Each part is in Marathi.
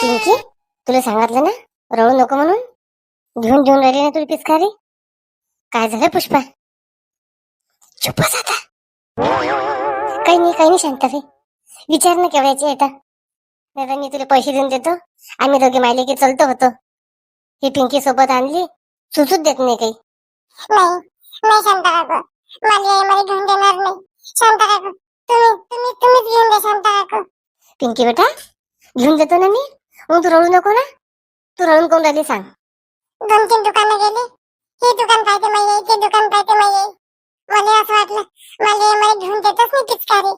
पिंकी, तुला सांगितलं ना रडू नको म्हणून. घेऊन घेऊन राहिली ना तुला पिचकारी. काय झालं पुष्पा? चुप बस आता. काही नाही शांत रे. विचार ना केवढ्याची येता. दादा मी तुला पैसे देऊन देतो. आम्ही दोघे मायले की चलतो होतो. ही पिंकी सोबत आणली, सुचूच देत नाही काही. नाही नाही शांता काकू, मला घेऊन देणार नाही. शांता काकू, तुम्हीच घेऊन द्या शांता काकू. पिंकी बेटा, घेऊन देतो ना मी. मग तू रडू नको ना. तू रडून कोण राहिली सांग. 2-3 दुकानं गेले. हे दुकान पाहिजे माई, ते दुकान पाहिजे माई. मला असं वाटलं मला घेऊन देतच नाही पिचकारी.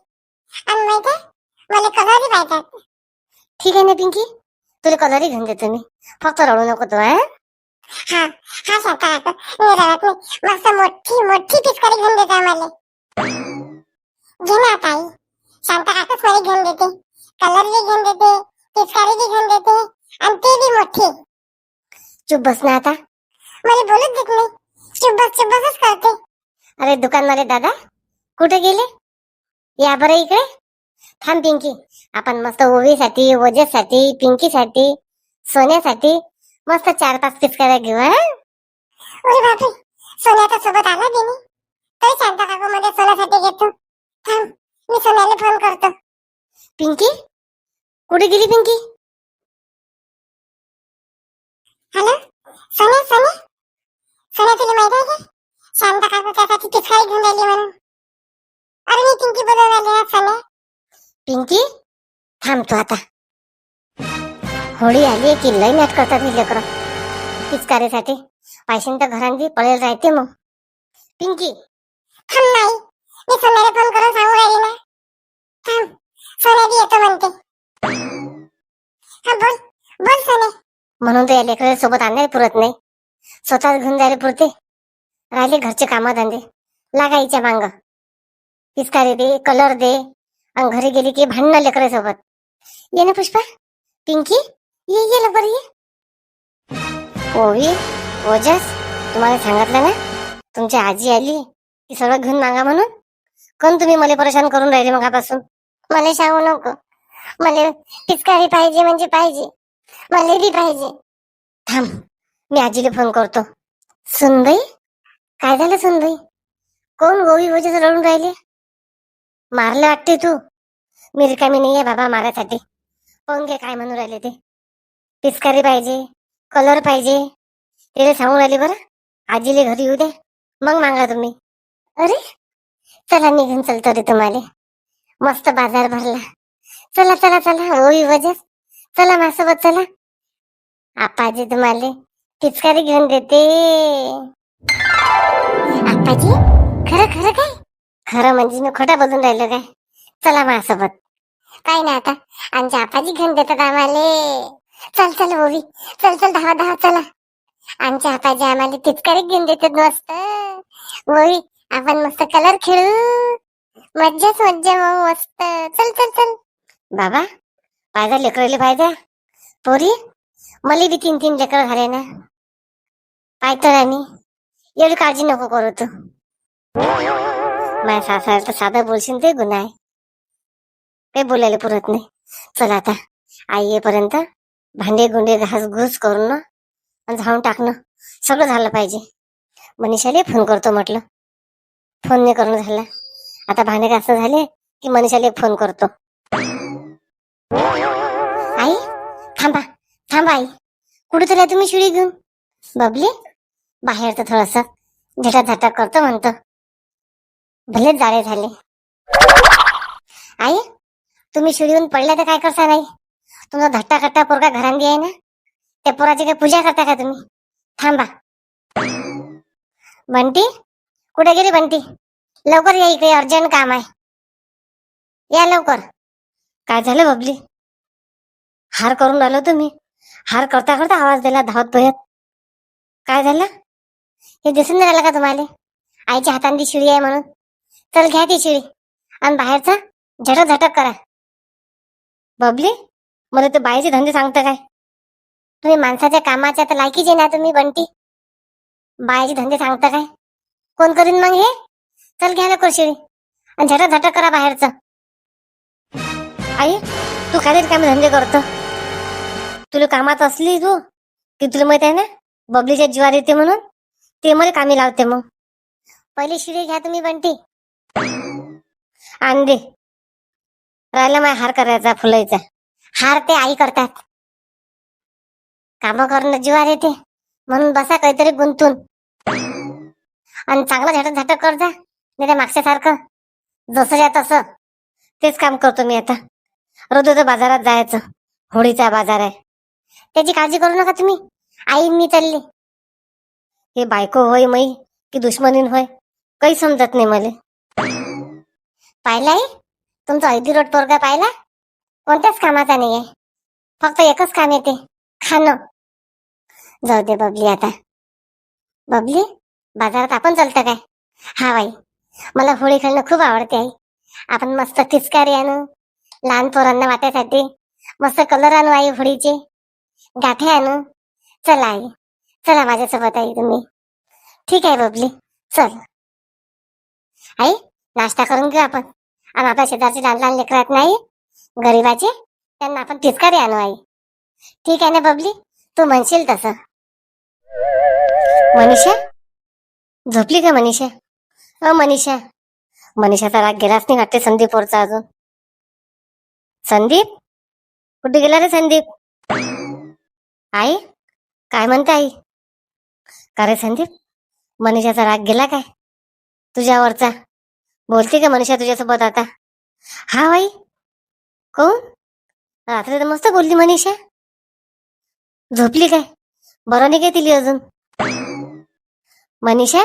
आणि माहिती मला कलरही पाहिजे. ठीक आहे ना पिंकी, तुला कलरही घेऊन देतो मी. फक्त रडू नको तू. हा हा शांता काकू, मी रडत नाही. मस्त मोठी मोठी पिचकारी घेऊन देते आम्हाला. घे ना आता आई. शांता काकूच मला घेऊन देते. कलर बी घेऊन देते, पिचकारी बी घेऊन देते, आणि ते बी मोठी. चुप बस ना आता. मला बोलूच देत नाही. चुप बसच करते. अरे दुकानवाले दादा कुठे गेले? या बरं इकडे. थांब पिंकी, आपण मस्त ओवीसाठी, ओजससाठी, पिंकीसाठी, सोन्यासाठी मस्त 4-5 पिचकाऱ्या घेऊ. अरे बापरे, सोन्याच्या सोबत आला बी नाही. तरी शांता काकू मध्ये सोन्यासाठी घेतो. थांब, मी सोन्याला फोन करतो. पिंकी कुठे गेली पिंकी? हॅलो सोन्या, सोन्या तुला माहित आहे का? शांता काकू त्यासाठी पिचकारी घेऊन राहिली म्हणून. अरे मी पिंकी बोलून राहिली ना सोन्या. पिंकी थांब तू आता. होळी आली की लई नाट करतात ही लेकरं पिचकारीसाठी. पैशांत तर घरांनी पळेल राहते मग. पिंकी थांब नाही, मी सोन्याला फोन करून सांगू राहिली ना. थांब, सोन्या बी येतो म्हणते. हा बोल बोल सोन्या. म्हणून तर या लेकराला सोबत आणायला पुरत नाही. स्वतःच घेऊन जायला पुरते. राहिले घरचे कामधंदे लागायच्या मांग. पिचकारी दे, कलर दे, आणि घरी गेली की भांडणं लेकरा सोबत. ये ना पुष्पा. पिंकी ये लवकर ये. ओवी, ओजस, तुम्हाला सांगितलं ना तुमची आजी आली की सगळं घेऊन मागा म्हणून. कोण तुम्ही मला परेशान करून राहिले मगापासून. मला सांगू नको. मला पिचकारी पाहिजे म्हणजे पाहिजे. मला बी पाहिजे. थांब, मी आजीला फोन करतो. सुनबाई, काय झालं सुनबाई? कोण गोवी ओजस रडून राहिले? मारलं वाटते तू. मी रिकामी नाहीये बाबा मारायसाठी. पाहून घे काय म्हणून राहिले ते. पिचकारी पाहिजे, कलर पाहिजे, ते सांगून राहिले. बरं आजीले घरी येऊ दे, मग मागा तुम्ही. अरे चला निघून चलतो रे तुम्हाला. मस्त बाजार भरला. चला चला चला ओवी वजस, चला माझ्यासोबत चला. आपाजी तुम्हाला पिचकारी घेऊन देते. आप्पाजी, खरं खरं काय? खरं म्हणजे मी खोटा बोलून राहिलो काय? चला माझ्यासोबत. काय नाही आता, आमच्या आपाजी घेऊन देतात आम्हाला. चल चल ओवी, चल चल धावा चला. आमच्या आपाजी आम्हाला पिचकारी घेऊन देतात मस्त. ओवी, आपण मस्त कलर खेळू. मज्जाच मज्जा मग मस्त. चल चल चल. बाबा पाहिजे लेकरले पाहिजे. पोरी मला बी 3-3 लेकर झाले ना. पाहतो राणी, एवढी काळजी नको करू तू. माझ्या सासऱ्याला तर साधं बोलशील ते गुन्हा आहे. काही बोलायला पुरत नाही. चल आता आई येईपर्यंत भांडे गुंडे घास करून ना आणि झाडून टाकणं सगळं झालं पाहिजे. मनीषाला फोन करतो म्हटलं. फोन नाही करणं झाला. आता भांडे घास झाले की मनीषाला फोन करतो. आई थांबा थांबा आई. कुठे चला तुम्ही शिडी घेऊन? बबली बाहेर तर थोडस झटाझटा करतो म्हणतो. भलेच जाळे झाले. आई तुम्ही शिडीहून पडल्या तर काय करता नाही? तुमचा धट्टा खट्टा पोरगा घरांदी आहे ना, त्या पोराची काही पूजा करता का तुम्ही? थांबा. बंटी कुठे गेली बंटी? लवकर या इकडे, अर्जंट काम आहे. या लवकर. काय झालं बबली? हार करून राहिलो तुम्ही. हार करता करता आवाज दिला धावत पोहत. काय झालं? हे दिसून नाही राहिलं का तुम्हाला? आईच्या हातांनी शिडी आहे म्हणून. चल घ्या ती शिडी आणि बाहेरचा झटक झटक करा. बबली मला तर बाईचे धंदे सांगता काय? तुम्ही माणसाच्या कामाच्या तर लायकीचे ना तुम्ही बंटी. बाईचे धंदे सांगता काय? कोण करीन मग हे? चल घ्या लवकर शिडी आणि झटक झटक करा बाहेरचं. आई तू काय रिकामे धंदे करतो? तुला कामात असली तू की तुला माहित आहे ना बबलीच्या जीवार येते म्हणून ते मला कामी लावते. मग पहिली शिडी घ्या तुम्ही बंटी. आण दे. राहिला माझा हार करायचा फुलायचा. हार ते आई करतात. काम करणं जीवार येते म्हणून बसा काहीतरी गुंतून आणि चांगलं झटक झटक कर जा. नाही तर मागच्या सारखं जसं या तसं. तेच काम करतो मी आता. रोज रोज बाजारात जायचं. होळीचा बाजार आहे. त्याची काळजी करू नका तुम्ही. आई मी चालली. हे बायको होय मै की दुश्मनीन होय काही समजत नाही मला. पाहिलाय तुमचा ऐदी रोड पोरगा पाहिला. कोणत्याच कामाचा नाहीये. फक्त एकच काम येते, खाणं. जाऊ दे बबली आता. बबली बाजारात आपण चालतं काय. हा बाई मला होळी खेळणं खूप आवडते आई. आपण मस्त पिचकारी आणू लहान पोरांना वाटायसाठी. मस्त कलर आणू आई होळीचे. गाठे आणू. चला आई चला माझ्यासोबत आई तुम्ही. ठीक आहे बबली चल. आई नाश्ता करून घेऊ आपण. आणि आपल्या शेजारचे लहान लहान लेकर आहेत नाही गरीबाचे त्यांना आपण पिचकारी आणू आई. ठीक आहे ना बबली तू म्हणशील तसं. मनीषा झोपली का मनीषा. मनीषा. मनीषाचा राग गेलाच नाही वाटते संदीपवरचा अजून. संदीप कुठे गेला रे संदीप. आई काय म्हणते आई. का रे संदीप मनीषाचा राग गेला काय तुझ्यावरचा. बोलते का मनीषा तुझ्यासोबत आता. हा बाई कोण रात्री तर मस्त बोलली मनीषा. झोपली काय बरं नाही काय तिली अजून. मनीषा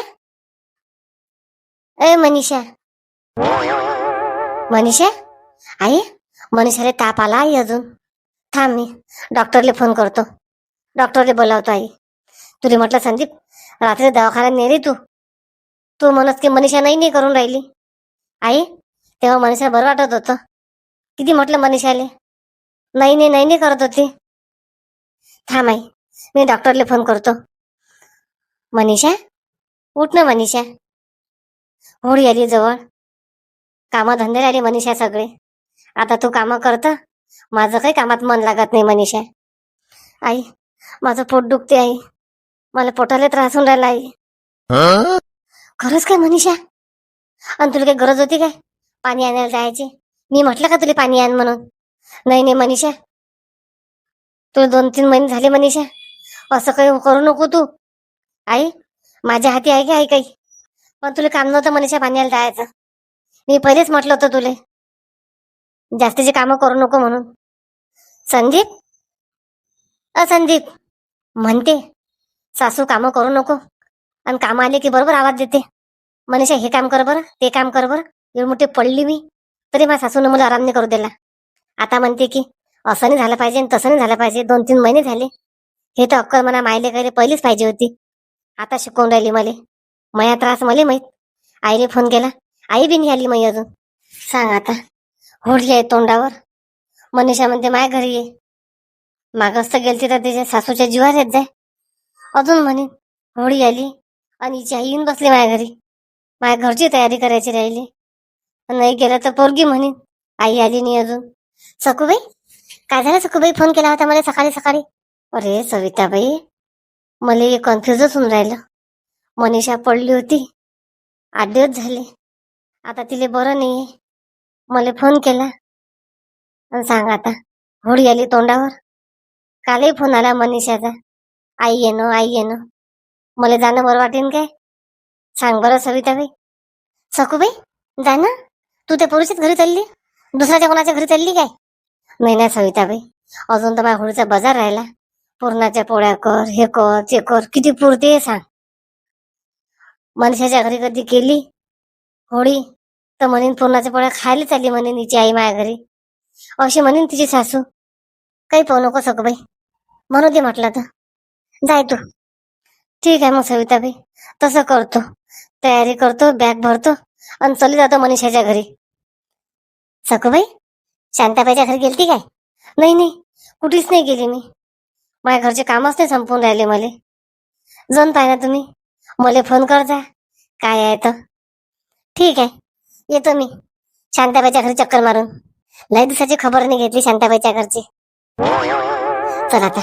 ए मनीषा. मनीषा आई मनीषाला ताप आला आई अजून. थांब मी डॉक्टरले फोन करतो. डॉक्टरले बोलावतो आई. तुला म्हटलं संदीप रात्री दवाखान्यात नेली तू. तू म्हणत की मनीषा नाही करून राहिली. आई तेव्हा मनीषा बरं वाटत होतं. किती म्हटलं मनीषाले नाही करत होती. थांब आई मी डॉक्टरले फोन करतो. मनीषा उठ ना मनीषा. होळी आली जवळ. कामधंदे आली मनीषा सगळे. आता तू कामं करत. माझं काही कामात मन लागत नाही मनीषा. आई माझं पोट दुखते आई. मला पोटाला त्रास होऊन राहिला आई. खरंच काय मनीषा. आणि तुला काही गरज होती काय पाणी आणायला जायची. मी म्हटलं का तुला पाणी आण म्हणून. नाही मनीषा तुला 2-3 महिने झाले मनीषा. असं काही करू नको तू. आई माझ्या हाती आहे का आई काही. पण तुला काम नव्हतं मनीषा पाण्याला जायचं. मी पहिलेच म्हटलं होतं तुले जास्तीची कामं करू नको म्हणून. संदीप संदीप म्हणते सासू कामं करू नको आणि कामं आले की बरोबर आवाज देते. मनीषा हे काम कर बरं ते काम कर बरं. एवढी मोठी पडली मी तरी माझ्या सासूनं मला आराम नाही करू दिला. आता म्हणते की असं नाही झालं पाहिजे तसं नाही झालं पाहिजे. 2-3 महिने झाले. हे तर अक्कल म्हणा मायले काही पहिलीच पाहिजे होती. आता शिकवून राहिली मले. मया त्रास मला माहित. आईने फोन केला आई बी नाही आली मै अजून. सांग आता होळी आहे तोंडावर. मनीषा म्हणते माया घरी ये. मागच तर गेलती तर त्याच्या सासूच्या जीवार येत जाय. अजून म्हणे होळी आली आणि हिची आई येऊन बसली माझ्या घरी. माझ्या घरची तयारी करायची राहिली. नाही गेलं तर पोरगी म्हणे आई आली नाही अजून. सखूबाई काय झालं सखूबाई फोन केला होता मला सकाळी सकाळी. अरे सविताबाई मला कन्फ्युजच होऊन राहिलं. मनीषा पडली होती 8 दिवस झाले. आता तिले बरं नाहीये. मला फोन केला आणि सांग आता होळी आली तोंडावर. कालही फोन आला मनीषाचा आई येणं. मला जाणं बरं वाटेन काय सांग बरं सविताबाई. सखूबाई जा ना. तू त्या पुरुषच घरी चालली दुसऱ्याच्या कोणाच्या घरी चालली काय. नाही सविताबाई अजून तर माझ्या होळीचा बाजार राहिला. पुरणाच्या पोळ्या कर हे कर ते कर किती पुरते सांग. मनीषाच्या घरी कधी केली होळी तर म्हणेन पुरणाच्या पोळ्या खायला चालली म्हणेन हिची आई माझ्या घरी. अशी म्हणेन तिची सासू. काही पाहू नको सखूबाई म्हणू दे म्हटलं तर. जाय तू. ठीक आहे मग सविताबाई तसं करतो. तयारी करतो बॅग भरतो आणि चली जातो मनीषाच्या घरी. सखूबाई शांताबाईच्या घरी गेलती काय. नाही कुठेच नाही गेली मी. माझ्या घरचे कामच नाही संपून राहिले मला. जाऊन पाय ना तुम्ही. मला फोन कर जा काय आहे तर. ठीक आहे येतो मी शांताबाईच्या घरी चक्कर मारून. लय दिवसाची खबर नाही घेतली शांताबाईच्या घरची. चल आता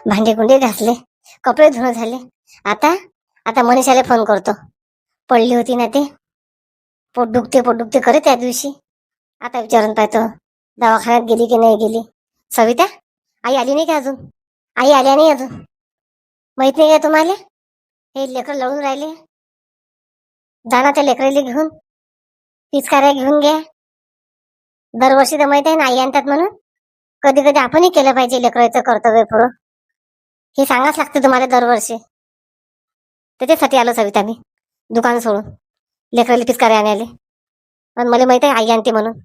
भांडे कुंडे घासले, कपडे धुणं झाले. आता आता मनीषाला फोन करतो. पडली होती ना ते, पोट दुखते करे त्या दिवशी. आता विचारून पाहतो दवाखान्यात गेली की नाही गेली. सविता, आई आली नाही का अजून? आई आल्या नाही अजून? माहित नाही का तुम्हाला? हे लेकर लढून राहिले. जाणा त्या लेकराला घेऊन, पिचकाऱ्या घेऊन घ्या. दरवर्षी तर माहित आहे ना आई आणतात म्हणून. कधी कधी आपणही केलं पाहिजे लेकराचं कर्तव्य पुरं. हे सांगाच लागते तुम्हाला दरवर्षी. त्याच्यासाठी आलो सविता मी, दुकान सोडून लेकराला पिचकाऱ्या आणायले. पण मला माहित आहे आई आणते म्हणून.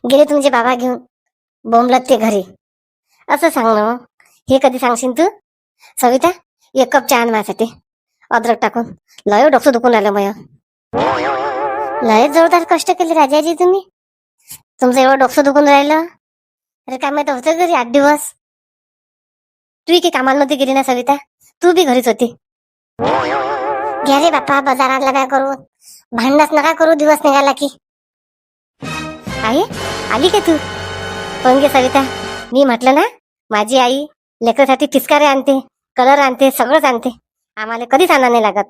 गेले तुमचे बाबा घेऊन, बोंबलत ते घरी. असं सांग ना मग. हे कधी सांगशील तू? सविता, 1 कप चहा आण माझ्यासाठी, अद्रक टाकून. लय डोकं दुखून आलं मग. लय जोरदार कष्ट केले राजाजी तुम्ही. तुमचं एवढं डोकं दुखून राहिलं. अरे काय माहित होतं घरी 8 दिवस. तू की कामाला नव्हती गेली ना सविता? तू बी घरीच होती. घ्या रे बाप्पा, बाजारातला काय करू, भांडणच नका करू दिवस निघाला की. आई आली का तू? पण गे सविता, मी म्हटलं ना माझी आई लेकरासाठी पिचकारे आणते, कलर आणते, सगळंच आणते. आम्हाला कधीच आणा नाही लागत.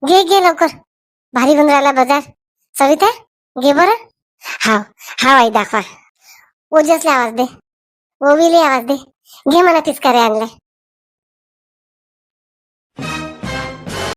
घे घे लवकर, भारी बनून राहिला बाजार. सविता घे बरं. हाव हाव आई दाखवा. ओजसला आवाज दे, ओवीले आवाज दे. घे मला पिचकारे आणलाय.